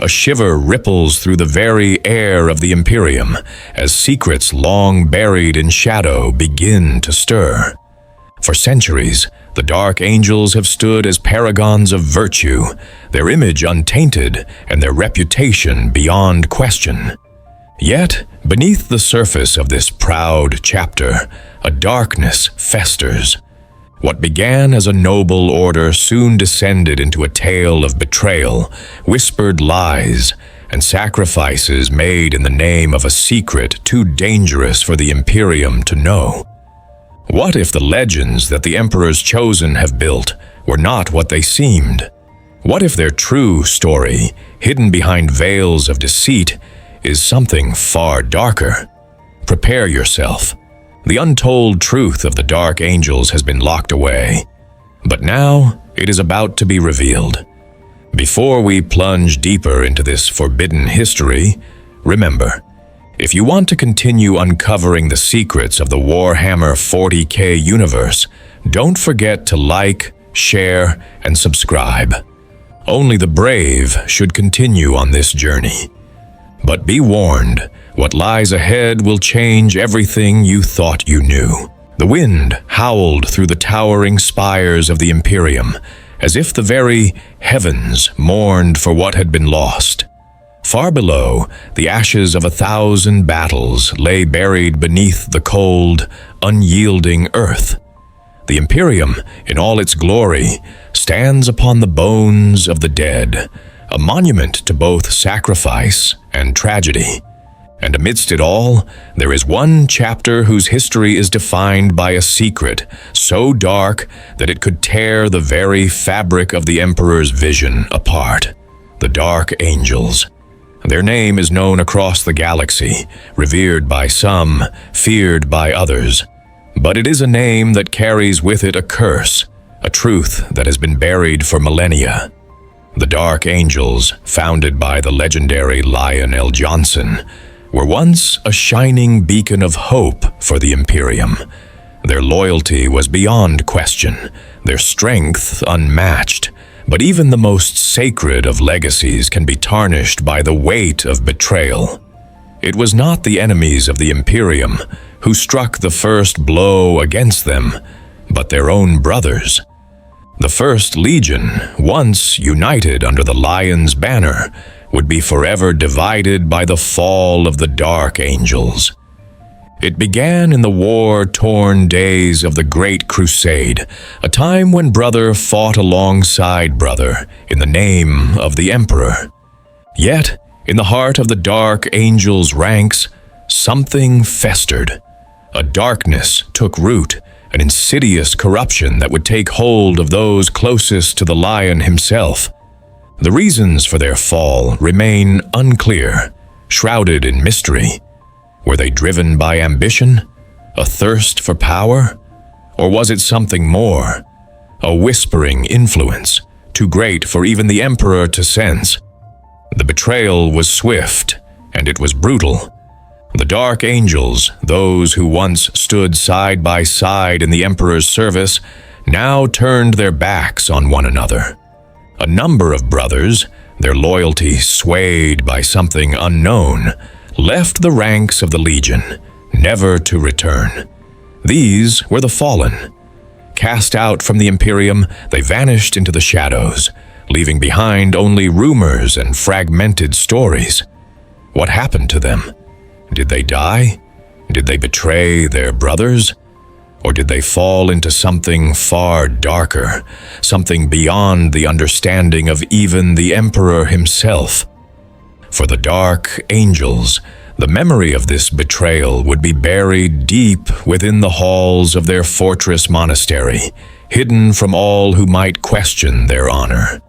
a shiver ripples through the very air of the Imperium as secrets long buried in shadow begin to stir. For centuries, the Dark Angels have stood as paragons of virtue, their image untainted and their reputation beyond question. Yet, beneath the surface of this proud chapter, a darkness festers. What began as a noble order soon descended into a tale of betrayal, whispered lies, and sacrifices made in the name of a secret too dangerous for the Imperium to know. What if the legends that the Emperor's Chosen have built were not what they seemed? What if their true story, hidden behind veils of deceit, is something far darker? Prepare yourself. The untold truth of the Dark Angels has been locked away, but now it is about to be revealed. Before we plunge deeper into this forbidden history, remember, if you want to continue uncovering the secrets of the Warhammer 40K universe, don't forget to like, share, and subscribe. Only the brave should continue on this journey. But be warned, what lies ahead will change everything you thought you knew. The wind howled through the towering spires of the Imperium, as if the very heavens mourned for what had been lost. Far below, the ashes of 1,000 battles lay buried beneath the cold, unyielding earth. The Imperium, in all its glory, stands upon the bones of the dead, a monument to both sacrifice and tragedy. And amidst it all, there is one chapter whose history is defined by a secret so dark that it could tear the very fabric of the Emperor's vision apart. The Dark Angels. Their name is known across the galaxy, revered by some, feared by others. But it is a name that carries with it a curse, a truth that has been buried for millennia. The Dark Angels, founded by the legendary Lionel Johnson, were once a shining beacon of hope for the Imperium. Their loyalty was beyond question, their strength unmatched. But even the most sacred of legacies can be tarnished by the weight of betrayal. It was not the enemies of the Imperium who struck the first blow against them, but their own brothers. The First Legion, once united under the Lion's banner, would be forever divided by the fall of the Dark Angels. It began in the war-torn days of the Great Crusade, a time when brother fought alongside brother in the name of the Emperor. Yet, in the heart of the Dark Angels' ranks, something festered. A darkness took root, an insidious corruption that would take hold of those closest to the Lion himself. The reasons for their fall remain unclear, shrouded in mystery. Were they driven by ambition, a thirst for power? Or was it something more? A whispering influence, too great for even the Emperor to sense. The betrayal was swift, and it was brutal. The Dark Angels, those who once stood side by side in the Emperor's service, now turned their backs on one another. A number of brothers, their loyalty swayed by something unknown, left the ranks of the Legion, never to return. These were the fallen. Cast out from the Imperium, they vanished into the shadows, leaving behind only rumors and fragmented stories. What happened to them? Did they die? Did they betray their brothers? Or did they fall into something far darker, something beyond the understanding of even the Emperor himself? For the Dark Angels, the memory of this betrayal would be buried deep within the halls of their fortress monastery, hidden from all who might question their honor.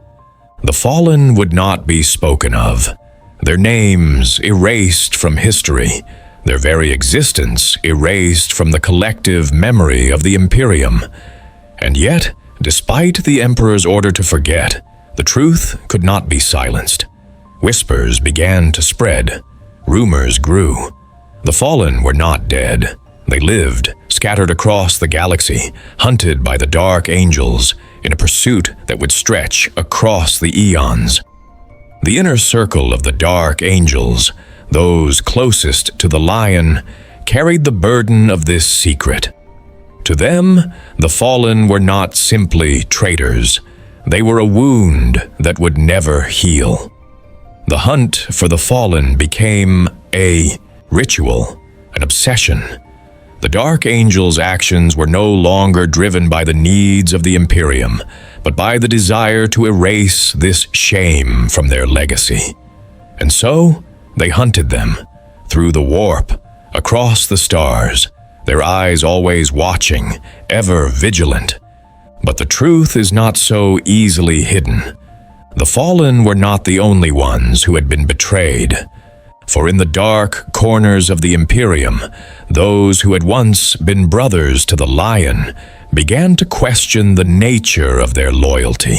The fallen would not be spoken of, their names erased from history, their very existence erased from the collective memory of the Imperium. And yet, despite the Emperor's order to forget, the truth could not be silenced. Whispers began to spread. Rumors grew. The fallen were not dead. They lived, scattered across the galaxy, hunted by the Dark Angels, in a pursuit that would stretch across the eons. The inner circle of the Dark Angels, those closest to the Lion, carried the burden of this secret. To them, the fallen were not simply traitors. They were a wound that would never heal. The hunt for the fallen became a ritual, an obsession. The Dark Angels' actions were no longer driven by the needs of the Imperium, but by the desire to erase this shame from their legacy. And so, they hunted them, through the warp, across the stars, their eyes always watching, ever vigilant. But the truth is not so easily hidden. The fallen were not the only ones who had been betrayed. For in the dark corners of the Imperium, those who had once been brothers to the Lion began to question the nature of their loyalty.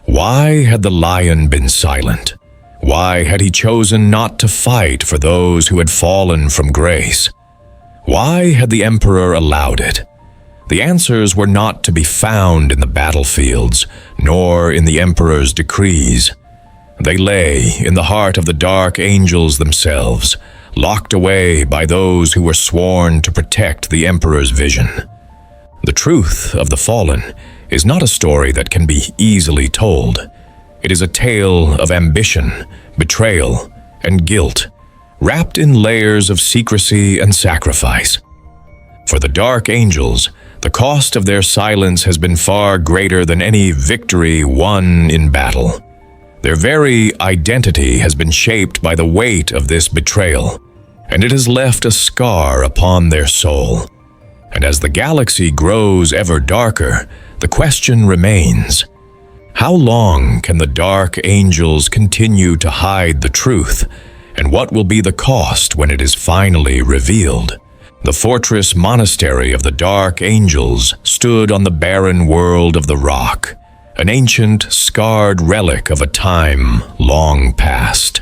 Why had the Lion been silent? Why had he chosen not to fight for those who had fallen from grace? Why had the Emperor allowed it? The answers were not to be found in the battlefields, nor in the Emperor's decrees. They lay in the heart of the Dark Angels themselves, locked away by those who were sworn to protect the Emperor's vision. The truth of the fallen is not a story that can be easily told. It is a tale of ambition, betrayal, and guilt, wrapped in layers of secrecy and sacrifice. For the Dark Angels, the cost of their silence has been far greater than any victory won in battle. Their very identity has been shaped by the weight of this betrayal, and it has left a scar upon their soul. And as the galaxy grows ever darker, the question remains: how long can the Dark Angels continue to hide the truth, and what will be the cost when it is finally revealed? The fortress monastery of the Dark Angels stood on the barren world of the rock, an ancient, scarred relic of a time long past.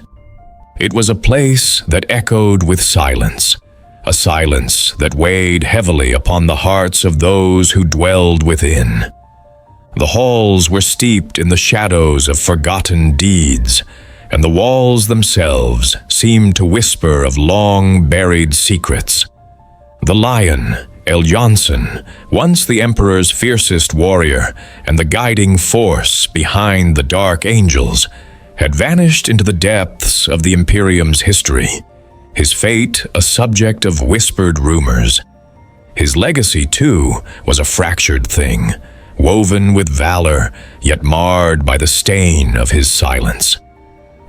It was a place that echoed with silence, a silence that weighed heavily upon the hearts of those who dwelled within. The halls were steeped in the shadows of forgotten deeds, and the walls themselves seemed to whisper of long-buried secrets. The Lion, Eljansen, once the Emperor's fiercest warrior and the guiding force behind the Dark Angels, had vanished into the depths of the Imperium's history, his fate a subject of whispered rumors. His legacy, too, was a fractured thing, woven with valor, yet marred by the stain of his silence.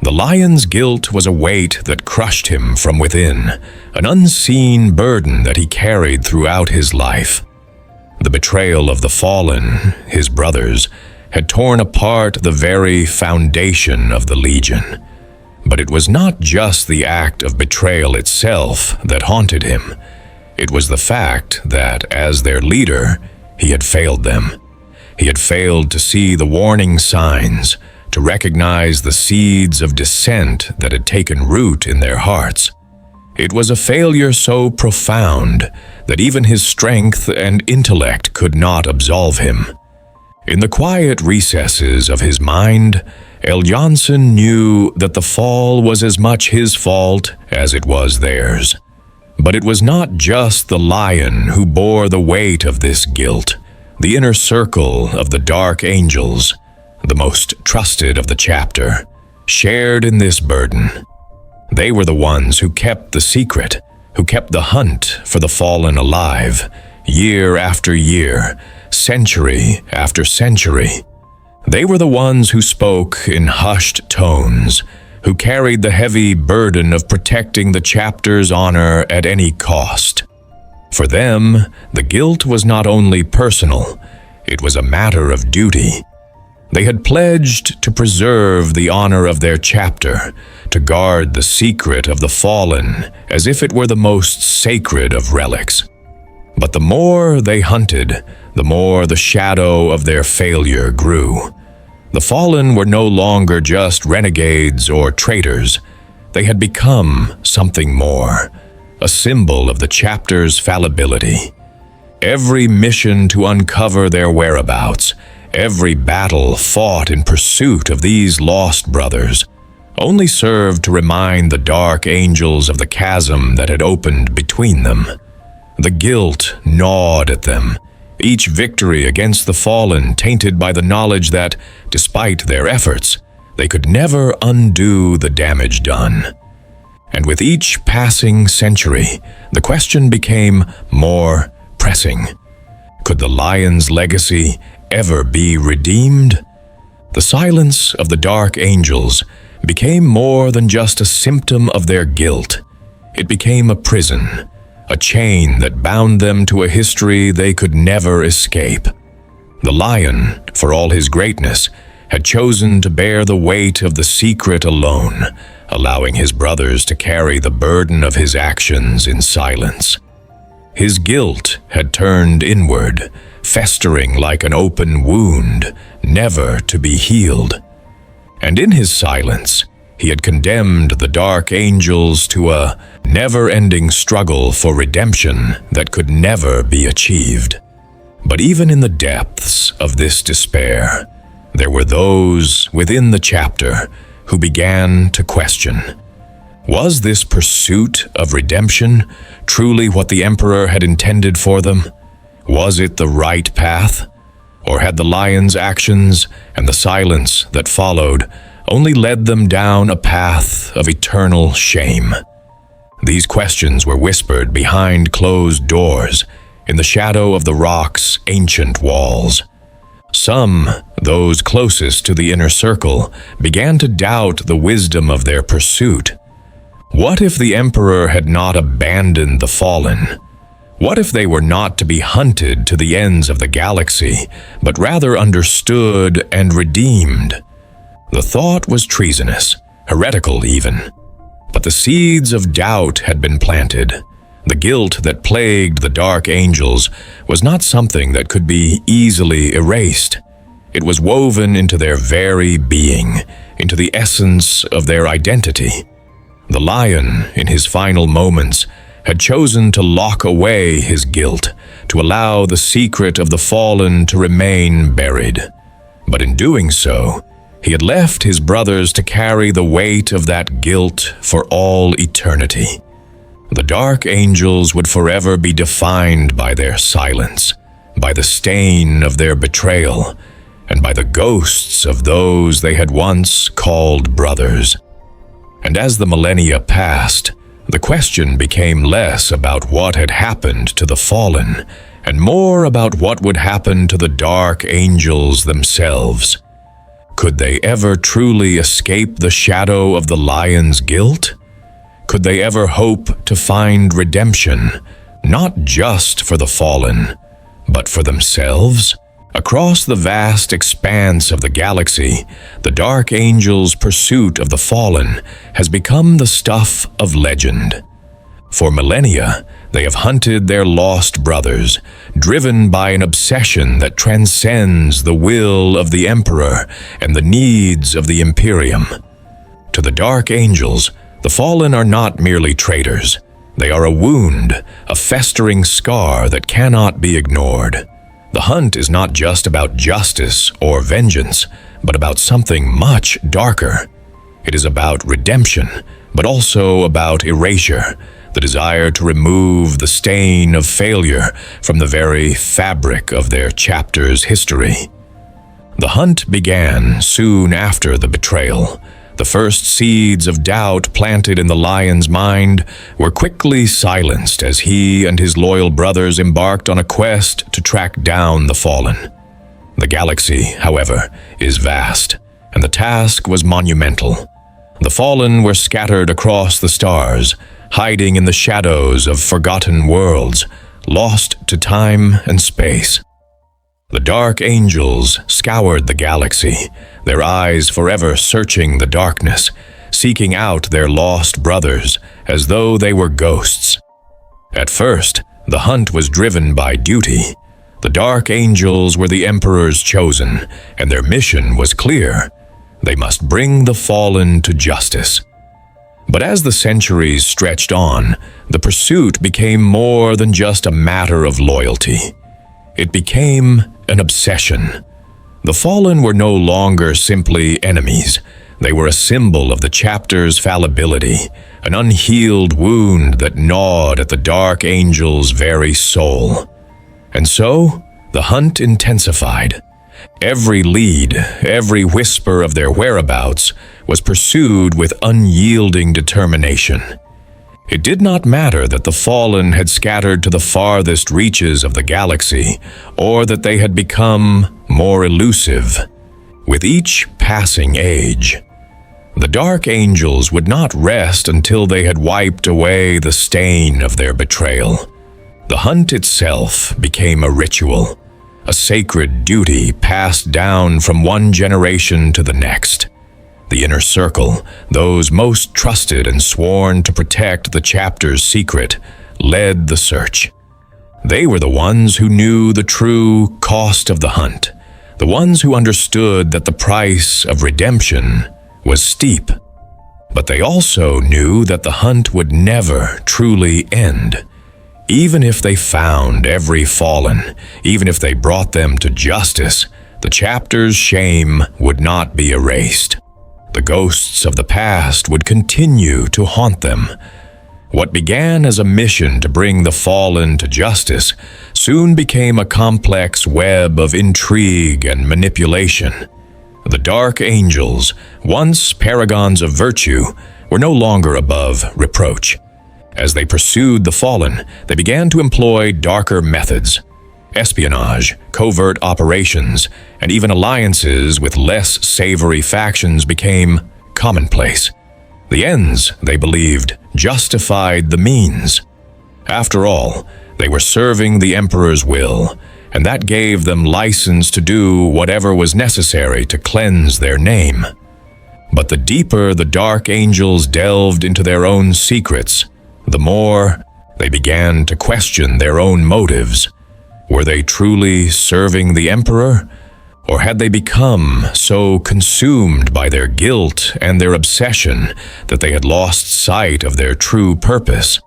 The Lion's guilt was a weight that crushed him from within, an unseen burden that he carried throughout his life. The betrayal of the fallen, his brothers, had torn apart the very foundation of the Legion. But it was not just the act of betrayal itself that haunted him. It was the fact that, as their leader, he had failed them. He had failed to see the warning signs, to recognize the seeds of dissent that had taken root in their hearts. It was a failure so profound that even his strength and intellect could not absolve him. In the quiet recesses of his mind, Eljansen knew that the fall was as much his fault as it was theirs. But it was not just the Lion who bore the weight of this guilt. The inner circle of the Dark Angels, the most trusted of the chapter, shared in this burden. They were the ones who kept the secret, who kept the hunt for the fallen alive, year after year, century after century. They were the ones who spoke in hushed tones, who carried the heavy burden of protecting the chapter's honor at any cost. For them, the guilt was not only personal, it was a matter of duty. They had pledged to preserve the honor of their chapter, to guard the secret of the fallen as if it were the most sacred of relics. But the more they hunted, the more the shadow of their failure grew. The fallen were no longer just renegades or traitors. They had become something more, a symbol of the chapter's fallibility. Every mission to uncover their whereabouts, every battle fought in pursuit of these lost brothers, only served to remind the dark angels of the chasm that had opened between them. The guilt gnawed at them, each victory against the fallen tainted by the knowledge that, despite their efforts, they could never undo the damage done. And with each passing century, the question became more pressing. Could the Lion's legacy ever be redeemed? The silence of the Dark Angels became more than just a symptom of their guilt. It became a prison, a chain that bound them to a history they could never escape. The Lion, for all his greatness, had chosen to bear the weight of the secret alone, allowing his brothers to carry the burden of his actions in silence. His guilt had turned inward, festering like an open wound, never to be healed. And in his silence, he had condemned the Dark Angels to a never-ending struggle for redemption that could never be achieved. But even in the depths of this despair, there were those within the chapter who began to question. Was this pursuit of redemption truly what the Emperor had intended for them? Was it the right path? Or had the Lion's actions and the silence that followed only led them down a path of eternal shame? These questions were whispered behind closed doors, in the shadow of the rock's ancient walls. Some, those closest to the inner circle, began to doubt the wisdom of their pursuit. What if the Emperor had not abandoned the fallen? What if they were not to be hunted to the ends of the galaxy, but rather understood and redeemed? The thought was treasonous, heretical even. But the seeds of doubt had been planted. The guilt that plagued the Dark Angels was not something that could be easily erased. It was woven into their very being, into the essence of their identity. The Lion, in his final moments, had chosen to lock away his guilt, to allow the secret of the fallen to remain buried. But in doing so, he had left his brothers to carry the weight of that guilt for all eternity. The Dark Angels would forever be defined by their silence, by the stain of their betrayal, and by the ghosts of those they had once called brothers. And as the millennia passed, the question became less about what had happened to the fallen, and more about what would happen to the Dark Angels themselves. Could they ever truly escape the shadow of the Lion's guilt? Could they ever hope to find redemption, not just for the fallen, but for themselves? Across the vast expanse of the galaxy, the Dark Angels' pursuit of the fallen has become the stuff of legend. For millennia, they have hunted their lost brothers, driven by an obsession that transcends the will of the Emperor and the needs of the Imperium. To the Dark Angels, the fallen are not merely traitors. They are a wound, a festering scar that cannot be ignored. The hunt is not just about justice or vengeance, but about something much darker. It is about redemption, but also about erasure, the desire to remove the stain of failure from the very fabric of their chapter's history. The hunt began soon after the betrayal. The first seeds of doubt planted in the Lion's mind were quickly silenced as he and his loyal brothers embarked on a quest to track down the fallen. The galaxy, however, is vast, and the task was monumental. The fallen were scattered across the stars, hiding in the shadows of forgotten worlds, lost to time and space. The Dark Angels scoured the galaxy, their eyes forever searching the darkness, seeking out their lost brothers as though they were ghosts. At first, the hunt was driven by duty. The Dark Angels were the Emperor's chosen, and their mission was clear. They must bring the fallen to justice. But as the centuries stretched on, the pursuit became more than just a matter of loyalty. It became an obsession. The fallen were no longer simply enemies. They were a symbol of the chapter's fallibility, an unhealed wound that gnawed at the Dark Angel's very soul. And so, the hunt intensified. Every lead, every whisper of their whereabouts was pursued with unyielding determination. It did not matter that the fallen had scattered to the farthest reaches of the galaxy, or that they had become more elusive. With each passing age, the Dark Angels would not rest until they had wiped away the stain of their betrayal. The hunt itself became a ritual, a sacred duty passed down from one generation to the next. The inner circle, those most trusted and sworn to protect the chapter's secret, led the search. They were the ones who knew the true cost of the hunt, the ones who understood that the price of redemption was steep. But they also knew that the hunt would never truly end. Even if they found every fallen, even if they brought them to justice, the chapter's shame would not be erased. The ghosts of the past would continue to haunt them. What began as a mission to bring the fallen to justice soon became a complex web of intrigue and manipulation. The Dark Angels, once paragons of virtue, were no longer above reproach. As they pursued the fallen, they began to employ darker methods. Espionage, covert operations, and even alliances with less savory factions became commonplace. The ends, they believed, justified the means. After all, they were serving the Emperor's will, and that gave them license to do whatever was necessary to cleanse their name. But the deeper the Dark Angels delved into their own secrets, the more they began to question their own motives. Were they truly serving the Emperor? Or had they become so consumed by their guilt and their obsession that they had lost sight of their true purpose?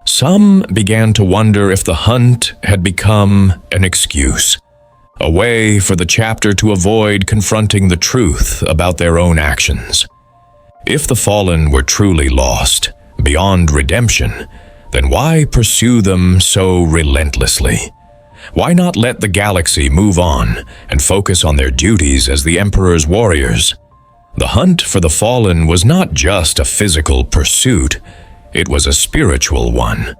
Some began to wonder if the hunt had become an excuse, a way for the chapter to avoid confronting the truth about their own actions. If the fallen were truly lost, beyond redemption, then why pursue them so relentlessly? Why not let the galaxy move on and focus on their duties as the Emperor's warriors? The hunt for the fallen was not just a physical pursuit, it was a spiritual one.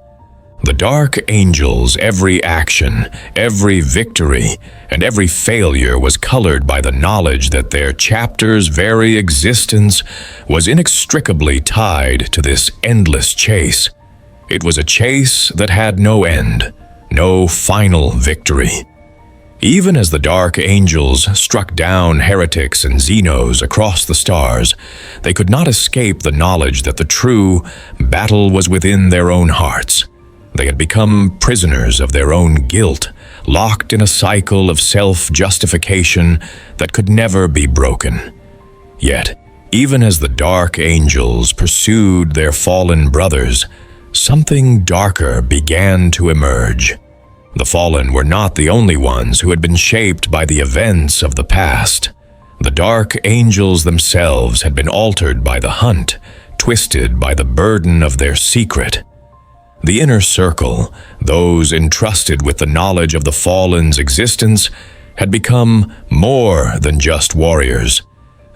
The Dark Angels' every action, every victory, and every failure was colored by the knowledge that their chapter's very existence was inextricably tied to this endless chase. It was a chase that had no end, no final victory. Even as the Dark Angels struck down heretics and Xenos across the stars, they could not escape the knowledge that the true battle was within their own hearts. They had become prisoners of their own guilt, locked in a cycle of self-justification that could never be broken. Yet, even as the Dark Angels pursued their fallen brothers, something darker began to emerge. The fallen were not the only ones who had been shaped by the events of the past. The Dark Angels themselves had been altered by the hunt, twisted by the burden of their secret. The inner circle, those entrusted with the knowledge of the fallen's existence, had become more than just warriors.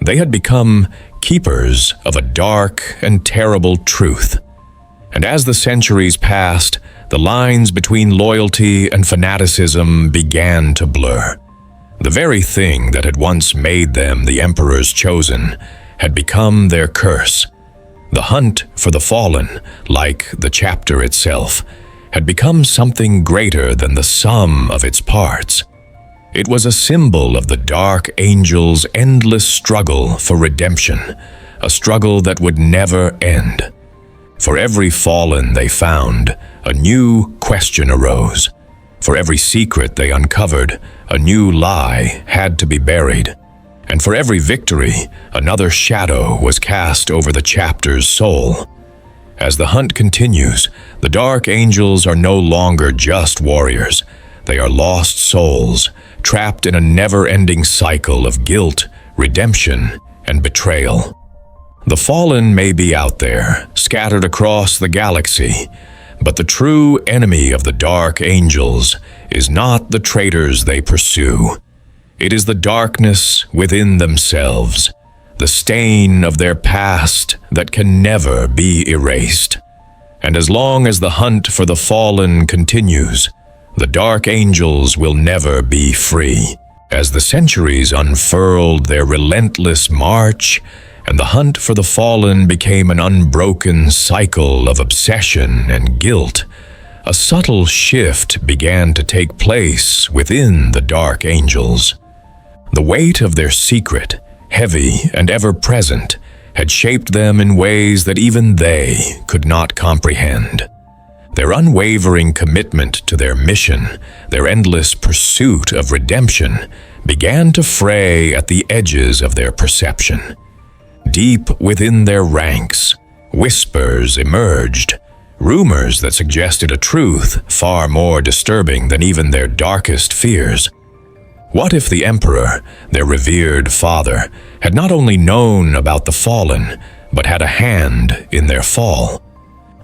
They had become keepers of a dark and terrible truth. And as the centuries passed, the lines between loyalty and fanaticism began to blur. The very thing that had once made them the Emperor's chosen had become their curse. The hunt for the fallen, like the chapter itself, had become something greater than the sum of its parts. It was a symbol of the Dark Angels' endless struggle for redemption, a struggle that would never end. For every fallen they found, a new question arose. For every secret they uncovered, a new lie had to be buried. And for every victory, another shadow was cast over the chapter's soul. As the hunt continues, the Dark Angels are no longer just warriors. They are lost souls, trapped in a never-ending cycle of guilt, redemption, and betrayal. The fallen may be out there, scattered across the galaxy, but the true enemy of the Dark Angels is not the traitors they pursue. It is the darkness within themselves, the stain of their past that can never be erased. And as long as the hunt for the fallen continues, the Dark Angels will never be free. As the centuries unfurled their relentless march, and the hunt for the fallen became an unbroken cycle of obsession and guilt, a subtle shift began to take place within the Dark Angels. The weight of their secret, heavy and ever-present, had shaped them in ways that even they could not comprehend. Their unwavering commitment to their mission, their endless pursuit of redemption, began to fray at the edges of their perception. Deep within their ranks, whispers emerged, rumors that suggested a truth far more disturbing than even their darkest fears. What if the Emperor, their revered father, had not only known about the fallen, but had a hand in their fall?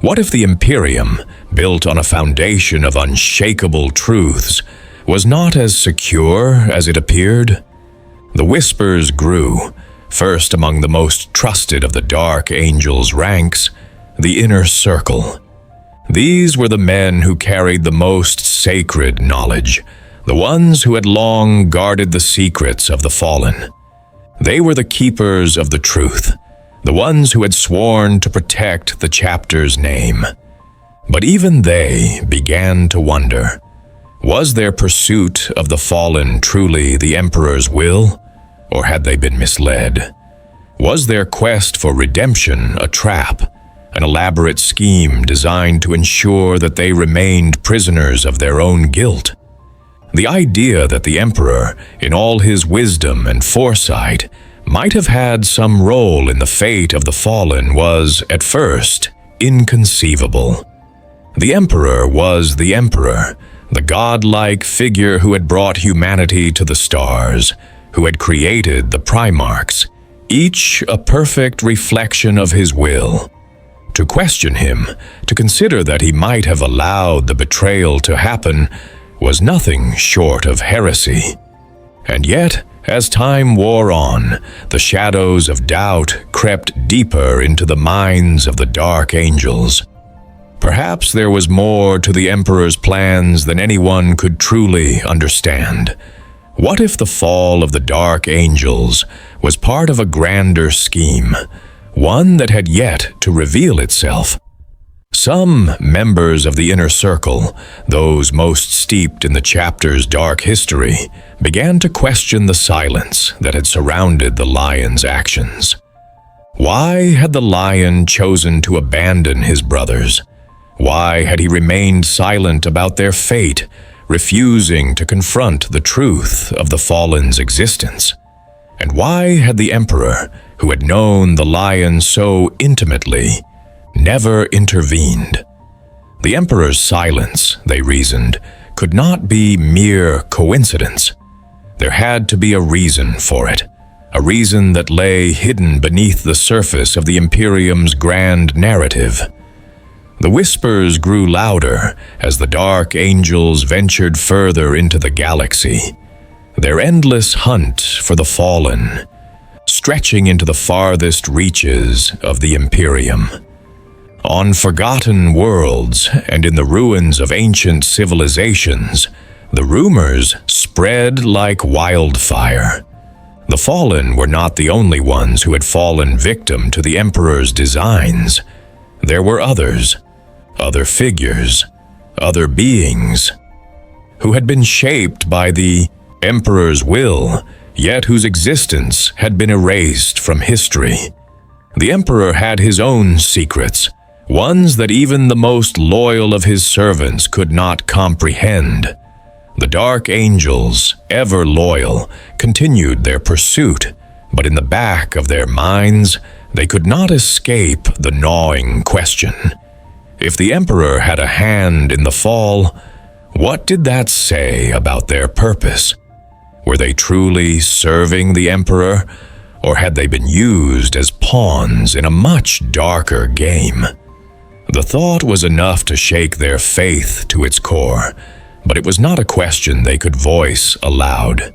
What if the Imperium, built on a foundation of unshakable truths, was not as secure as it appeared? The whispers grew, first among the most trusted of the Dark Angels' ranks, the Inner Circle. These were the men who carried the most sacred knowledge, the ones who had long guarded the secrets of the fallen. They were the keepers of the truth, the ones who had sworn to protect the chapter's name. But even they began to wonder, was their pursuit of the fallen truly the Emperor's will, or had they been misled? Was their quest for redemption a trap, an elaborate scheme designed to ensure that they remained prisoners of their own guilt? The idea that the Emperor, in all his wisdom and foresight, might have had some role in the fate of the fallen was, at first, inconceivable. The Emperor was the Emperor, the godlike figure who had brought humanity to the stars, who had created the Primarchs, each a perfect reflection of his will. To question him, to consider that he might have allowed the betrayal to happen, was nothing short of heresy. And yet, as time wore on, the shadows of doubt crept deeper into the minds of the Dark Angels. Perhaps there was more to the Emperor's plans than anyone could truly understand. What if the fall of the Dark Angels was part of a grander scheme, one that had yet to reveal itself? Some members of the Inner Circle, those most steeped in the chapter's dark history, began to question the silence that had surrounded the Lion's actions. Why had the Lion chosen to abandon his brothers? Why had he remained silent about their fate, refusing to confront the truth of the Fallen's existence? And why had the Emperor, who had known the Lion so intimately, never intervened? The Emperor's silence, they reasoned, could not be mere coincidence. There had to be a reason for it, a reason that lay hidden beneath the surface of the Imperium's grand narrative. The whispers grew louder as the Dark Angels ventured further into the galaxy, their endless hunt for the fallen, stretching into the farthest reaches of the Imperium. On forgotten worlds and in the ruins of ancient civilizations, the rumors spread like wildfire. The fallen were not the only ones who had fallen victim to the Emperor's designs. There were others, other figures, other beings, who had been shaped by the Emperor's will, yet whose existence had been erased from history. The Emperor had his own secrets, ones that even the most loyal of his servants could not comprehend. The Dark Angels, ever loyal, continued their pursuit, but in the back of their minds, they could not escape the gnawing question. If the Emperor had a hand in the fall, what did that say about their purpose? Were they truly serving the Emperor, Or had they been used as pawns in a much darker game? The thought was enough to shake their faith to its core, but it was not a question they could voice aloud.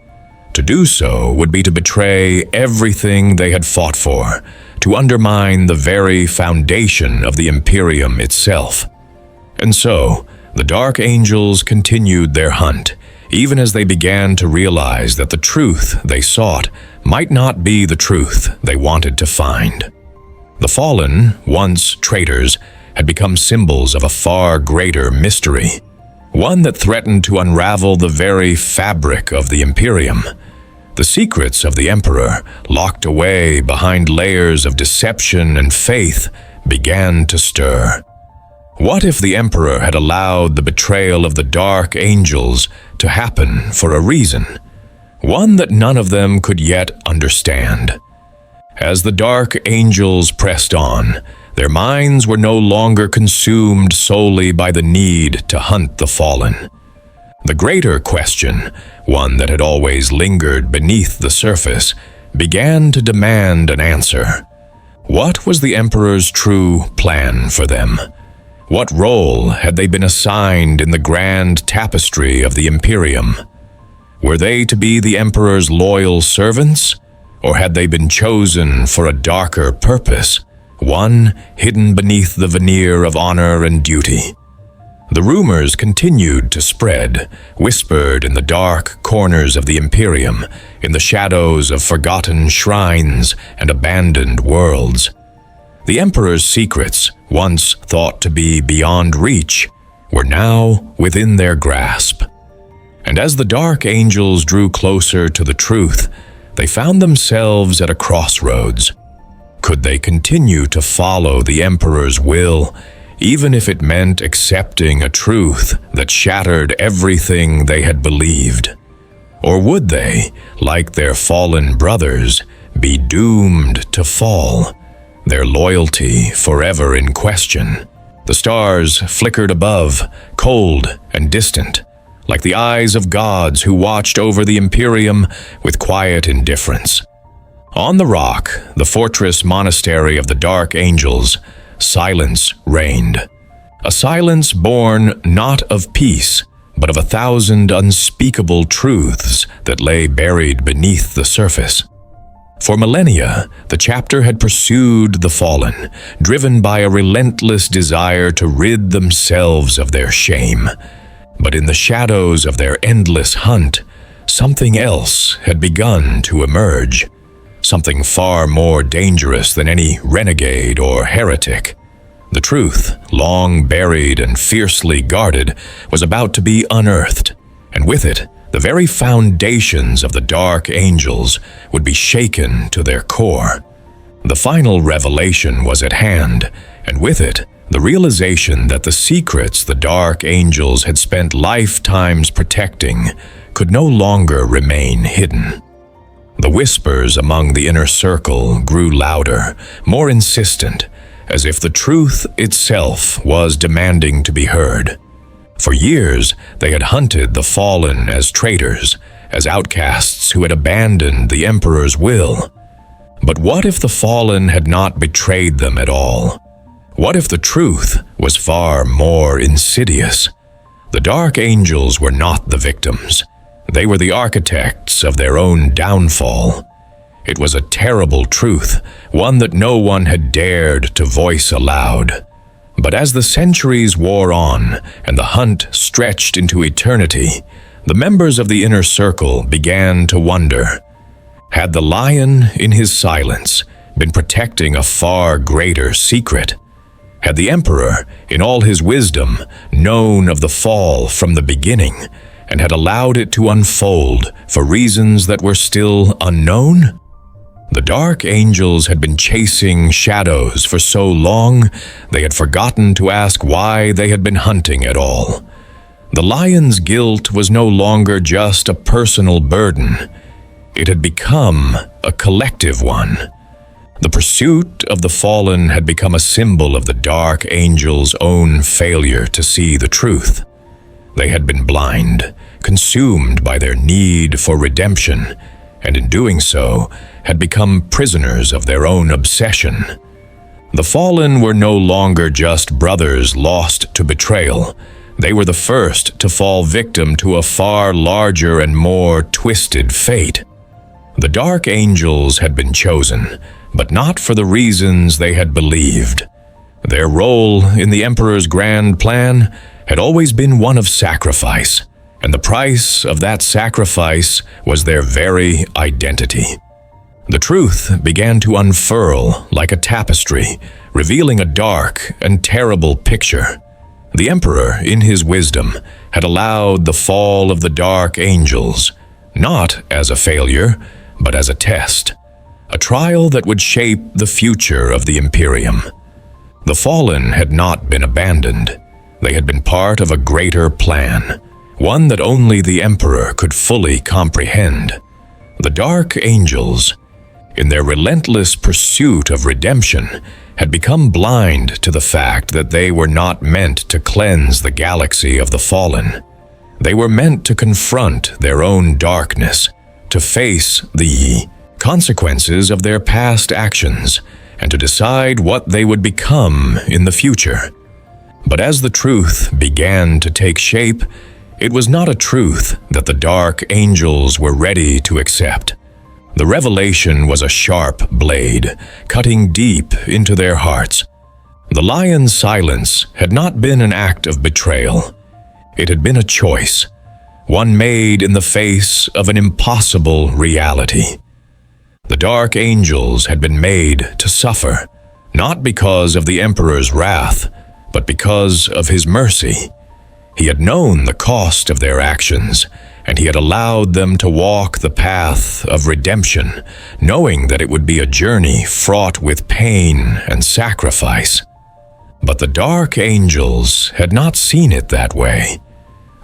To do so would be to betray everything they had fought for, to undermine the very foundation of the Imperium itself. And so, the Dark Angels continued their hunt, even as they began to realize that the truth they sought might not be the truth they wanted to find. The Fallen, once traitors, had become symbols of a far greater mystery, one that threatened to unravel the very fabric of the Imperium. The secrets of the Emperor, locked away behind layers of deception and faith, began to stir. What if the Emperor had allowed the betrayal of the Dark Angels to happen for a reason, one that none of them could yet understand? As the Dark Angels pressed on, their minds were no longer consumed solely by the need to hunt the Fallen. The greater question, one that had always lingered beneath the surface, began to demand an answer. What was the Emperor's true plan for them? What role had they been assigned in the grand tapestry of the Imperium? Were they to be the Emperor's loyal servants, or had they been chosen for a darker purpose, one hidden beneath the veneer of honor and duty? The rumors continued to spread, whispered in the dark corners of the Imperium, in the shadows of forgotten shrines and abandoned worlds. The Emperor's secrets, once thought to be beyond reach, were now within their grasp. And as the Dark Angels drew closer to the truth, they found themselves at a crossroads. Could they continue to follow the Emperor's will, even if it meant accepting a truth that shattered everything they had believed? Or would they, like their fallen brothers, be doomed to fall, their loyalty forever in question? The stars flickered above, cold and distant, like the eyes of gods who watched over the Imperium with quiet indifference. On the rock, the fortress monastery of the Dark Angels, silence reigned. A silence born not of peace, but of 1,000 unspeakable truths that lay buried beneath the surface. For millennia, the chapter had pursued the Fallen, driven by a relentless desire to rid themselves of their shame. But in the shadows of their endless hunt, something else had begun to emerge. Something far more dangerous than any renegade or heretic. The truth, long buried and fiercely guarded, was about to be unearthed, and with it, the very foundations of the Dark Angels would be shaken to their core. The final revelation was at hand, and with it, the realization that the secrets the Dark Angels had spent lifetimes protecting could no longer remain hidden. The whispers among the inner circle grew louder, more insistent, as if the truth itself was demanding to be heard. For years, they had hunted the Fallen as traitors, as outcasts who had abandoned the Emperor's will. But what if the Fallen had not betrayed them at all? What if the truth was far more insidious? The Dark Angels were not the victims. They were the architects of their own downfall. It was a terrible truth, one that no one had dared to voice aloud. But as the centuries wore on and the hunt stretched into eternity, the members of the inner circle began to wonder. Had the lion, in his silence, been protecting a far greater secret? Had the Emperor, in all his wisdom, known of the fall from the beginning, and had allowed it to unfold for reasons that were still unknown? The Dark Angels had been chasing shadows for so long, they had forgotten to ask why they had been hunting at all. The lion's guilt was no longer just a personal burden. It had become a collective one. The pursuit of the Fallen had become a symbol of the Dark Angels' own failure to see the truth. They had been blind, consumed by their need for redemption, and in doing so, had become prisoners of their own obsession. The fallen were no longer just brothers lost to betrayal. They were the first to fall victim to a far larger and more twisted fate. The dark angels had been chosen, but not for the reasons they had believed. Their role in the Emperor's grand plan had always been one of sacrifice, and the price of that sacrifice was their very identity. The truth began to unfurl like a tapestry, revealing a dark and terrible picture. The Emperor, in his wisdom, had allowed the fall of the dark angels, not as a failure, but as a test, a trial that would shape the future of the Imperium. The fallen had not been abandoned. They had been part of a greater plan, one that only the Emperor could fully comprehend. The dark angels, in their relentless pursuit of redemption, had become blind to the fact that they were not meant to cleanse the galaxy of the fallen. They were meant to confront their own darkness, to face the consequences of their past actions, and to decide what they would become in the future. But as the truth began to take shape, it was not a truth that the dark angels were ready to accept. The revelation was a sharp blade, cutting deep into their hearts. The lion's silence had not been an act of betrayal. It had been a choice, one made in the face of an impossible reality. The dark angels had been made to suffer, not because of the Emperor's wrath, but because of his mercy. He had known the cost of their actions, and he had allowed them to walk the path of redemption, knowing that it would be a journey fraught with pain and sacrifice. But the dark angels had not seen it that way.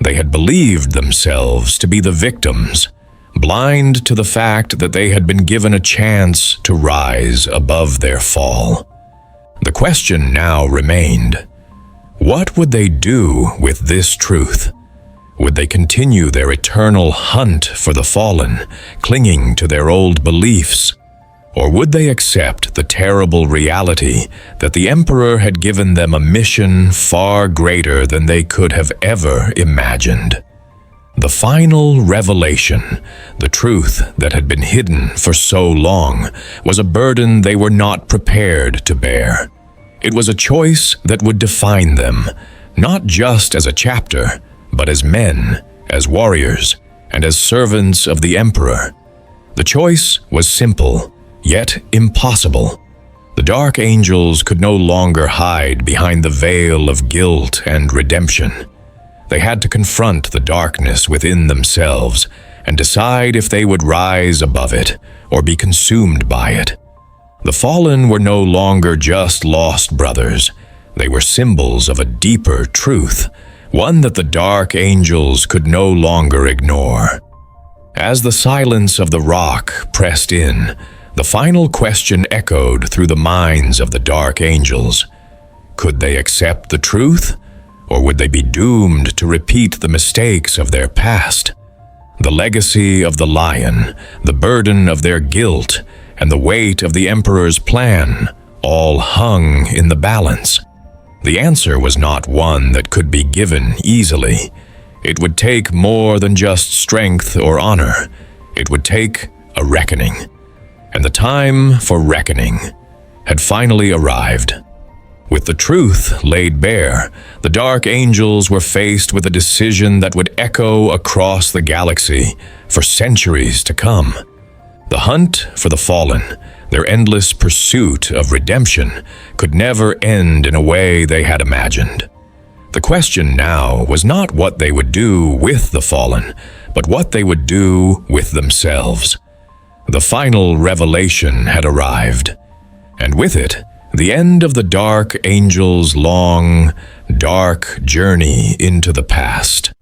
They had believed themselves to be the victims, blind to the fact that they had been given a chance to rise above their fall. The question now remained: what would they do with this truth? Would they continue their eternal hunt for the fallen, clinging to their old beliefs? Or would they accept the terrible reality that the Emperor had given them a mission far greater than they could have ever imagined? The final revelation, the truth that had been hidden for so long, was a burden they were not prepared to bear. It was a choice that would define them, not just as a chapter, but as men, as warriors, and as servants of the Emperor. The choice was simple, yet impossible. The dark angels could no longer hide behind the veil of guilt and redemption. They had to confront the darkness within themselves and decide if they would rise above it or be consumed by it. The fallen were no longer just lost brothers. They were symbols of a deeper truth, one that the dark angels could no longer ignore. As the silence of the rock pressed in, the final question echoed through the minds of the dark angels. Could they accept the truth, or would they be doomed to repeat the mistakes of their past? The legacy of the lion, the burden of their guilt, and the weight of the Emperor's plan all hung in the balance. The answer was not one that could be given easily. It would take more than just strength or honor. It would take a reckoning. And the time for reckoning had finally arrived. With the truth laid bare, the dark angels were faced with a decision that would echo across the galaxy for centuries to come. The hunt for the fallen, their endless pursuit of redemption, could never end in a way they had imagined. The question now was not what they would do with the fallen, but what they would do with themselves. The final revelation had arrived, and with it, the end of the dark angels' long, dark journey into the past.